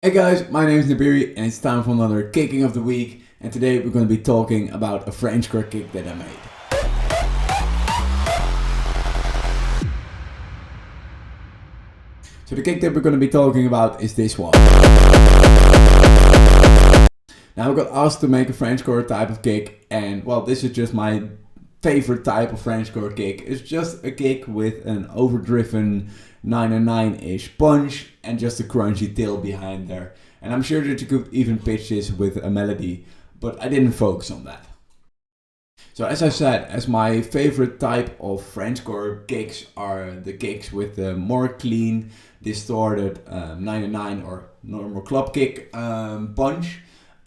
Hey guys, my name is Nabiri and it's time for another kicking of the week, and today we're going to be talking about a Frenchcore kick that I made. So the kick that we're going to be talking about is this one. Now I got asked to make a Frenchcore type of kick, and well, this is just my favorite type of Frenchcore kick. It's just a kick with an overdriven 909-ish punch and just a crunchy tail behind there. And I'm sure that you could even pitch this with a melody, but I didn't focus on that. So as I said, as my favorite type of Frenchcore kicks are the kicks with the more clean, distorted 909 or normal club kick punch.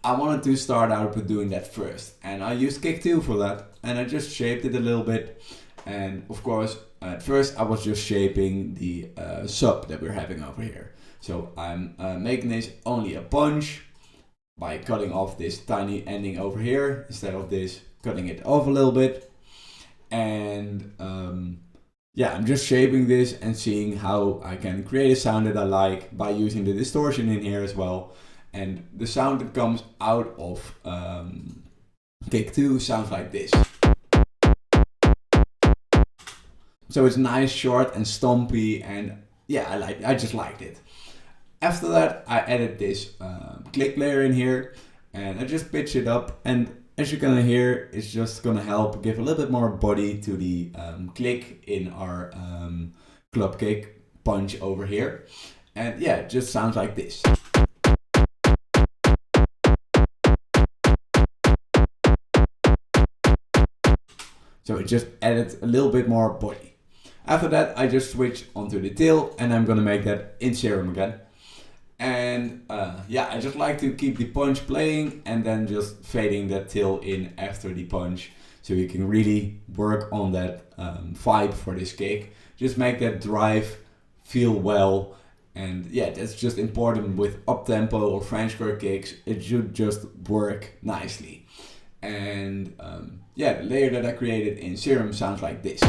I wanted to start out with doing that first, and I used kick 2 for that, and I just shaped it a little bit. And of course, at first I was just shaping the sub that we're having over here. So I'm making this only a punch by cutting off this tiny ending over here instead of this cutting it off a little bit. And yeah, I'm just shaping this and seeing how I can create a sound that I like by using the distortion in here as well. And the sound that comes out of kick 2 sounds like this. So it's nice, short and stompy, and yeah, I just liked it. After that, I added this click layer in here, and I just pitch it up, and as you're gonna hear, it's just gonna help give a little bit more body to the click in our club kick punch over here. And yeah, it just sounds like this. So it just added a little bit more body. After that, I just switch onto the tail, and I'm gonna make that in Serum again. And yeah, I just like to keep the punch playing and then just fading that tail in after the punch, so you can really work on that vibe for this kick. Just make that drive feel well. And yeah, that's just important with up-tempo or Frenchcore kicks. It should just work nicely. And yeah, the layer that I created in Serum sounds like this.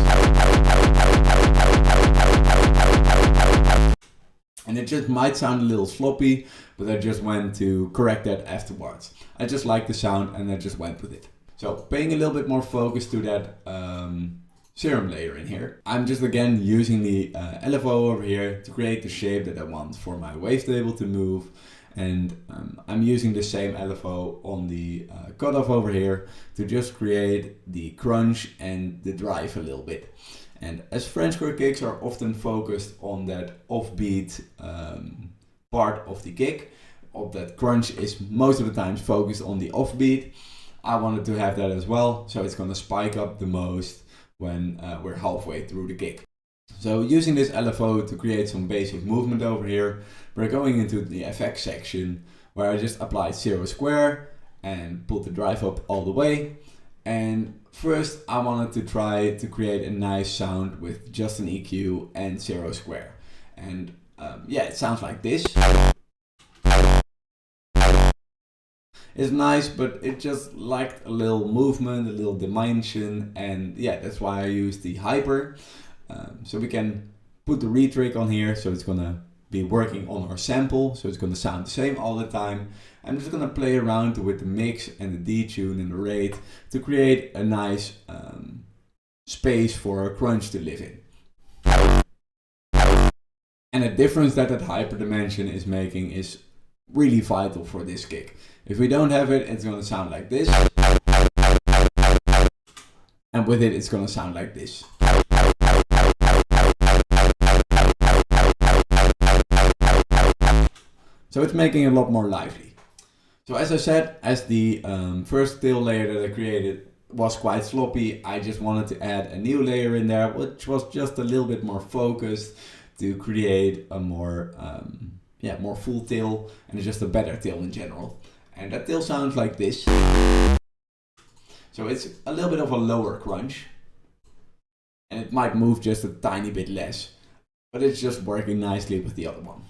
And it just might sound a little sloppy, but I just went to correct that afterwards. I just like the sound and I just went with it. So paying a little bit more focus to that Serum layer in here. I'm just again using the LFO over here to create the shape that I want for my wavetable to move. And I'm using the same LFO on the cutoff over here to just create the crunch and the drive a little bit. And as Frenchcore kicks are often focused on that offbeat part of the kick, that crunch is most of the time focused on the offbeat. I wanted to have that as well, so it's gonna spike up the most when we're halfway through the kick. So using this LFO to create some basic movement over here, we're going into the FX section where I just applied 0 square and pulled the drive up all the way. And first I wanted to try to create a nice sound with just an EQ and 0 square. And yeah, it sounds like this. It's nice, but it just liked a little movement, a little dimension, and yeah, that's why I used the hyper. So we can put the retrig on here, so it's gonna be working on our sample, so it's gonna sound the same all the time. I'm just gonna play around with the mix and the detune and the rate to create a nice space for a crunch to live in. And the difference that hyper dimension is making is really vital for this kick. If we don't have it, it's gonna sound like this. And with it, it's gonna sound like this. So it's making it a lot more lively. So as I said, as the first tail layer that I created was quite sloppy, I just wanted to add a new layer in there, which was just a little bit more focused to create a more, more full tail and just a better tail in general. And that tail sounds like this. So it's a little bit of a lower crunch. And it might move just a tiny bit less, but it's just working nicely with the other one.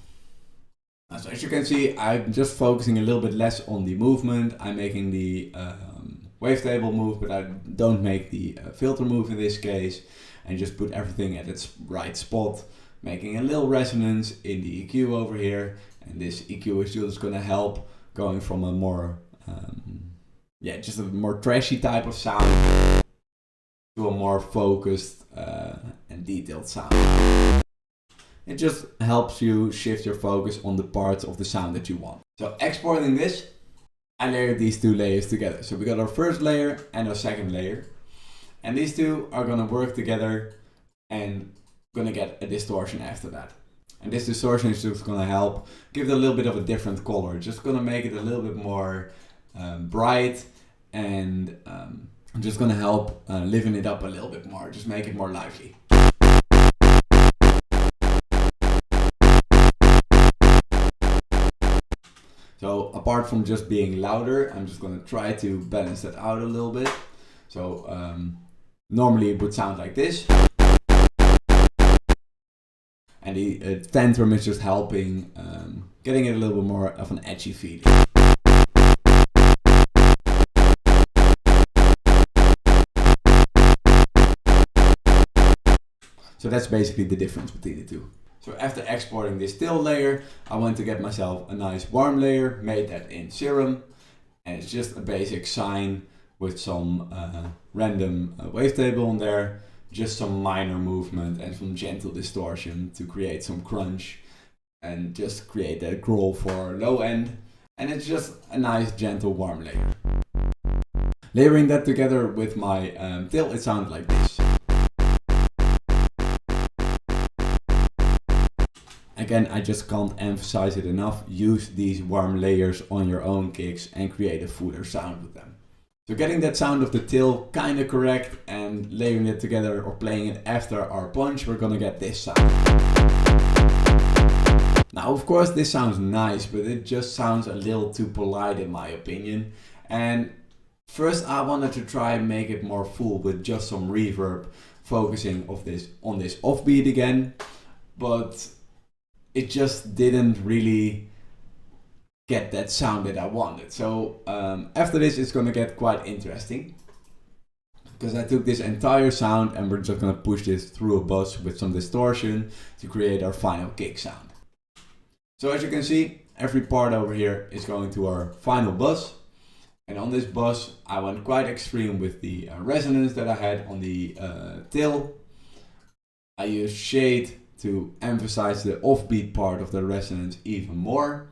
So as you can see, I'm just focusing a little bit less on the movement. I'm making the wavetable move, but I don't make the filter move in this case, and just put everything at its right spot, making a little resonance in the EQ over here, And this EQ is just gonna help going from a more, just a more trashy type of sound to a more focused and detailed sound. It just helps you shift your focus on the parts of the sound that you want. So exporting this, I layered these two layers together. So we got our first layer and our second layer. And these two are gonna work together and gonna get a distortion after that. And this distortion is just gonna help give it a little bit of a different color. Just gonna make it a little bit more bright, and just gonna help liven it up a little bit more. Just make it more lively. So apart from just being louder, I'm just gonna try to balance that out a little bit. So normally it would sound like this. And the tantrum is just helping getting it a little bit more of an edgy feeling. So that's basically the difference between the two. So after exporting this still layer, I went to get myself a nice warm layer, made that in Serum. And it's just a basic sine with some random wavetable on there. Just some minor movement and some gentle distortion to create some crunch and just create that growl for low end. And it's just a nice gentle warm layer. Layering that together with my till, it sounded like this. Again, I just can't emphasize it enough. Use these warm layers on your own kicks and create a fuller sound with them. So getting that sound of the till kind of correct and layering it together or playing it after our punch, we're gonna get this sound. Now of course this sounds nice, but it just sounds a little too polite in my opinion. And first I wanted to try and make it more full with just some reverb, focusing on this offbeat again, but it just didn't really get that sound that I wanted. So after this it's gonna get quite interesting, because I took this entire sound and we're just gonna push this through a bus with some distortion to create our final kick sound. So as you can see, every part over here is going to our final bus, and on this bus I went quite extreme with the resonance that I had on the till. I used shade to emphasize the offbeat part of the resonance even more.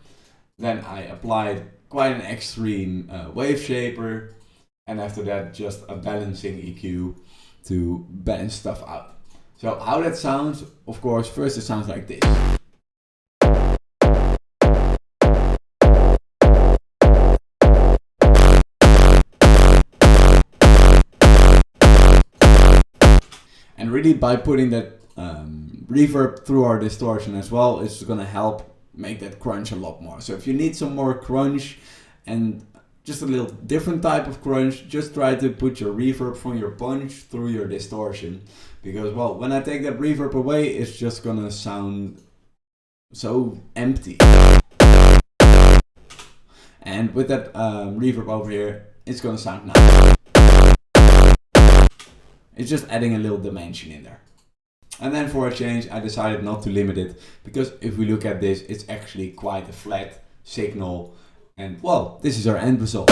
Then I applied quite an extreme wave shaper, and after that just a balancing EQ to balance stuff out. So how that sounds, of course, first it sounds like this. And really by putting that reverb through our distortion as well, it's gonna help make that crunch a lot more. So if you need some more crunch and just a little different type of crunch, just try to put your reverb from your punch through your distortion, because well, when I take that reverb away, it's just gonna sound so empty. And with that reverb over here, it's gonna sound nice. It's just adding a little dimension in there. And then for a change, I decided not to limit it, because if we look at this, it's actually quite a flat signal. And well, this is our end result.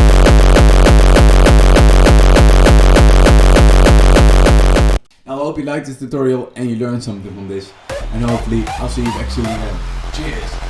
Now I hope you liked this tutorial and you learned something from this. And hopefully I'll see you back soon again. Cheers!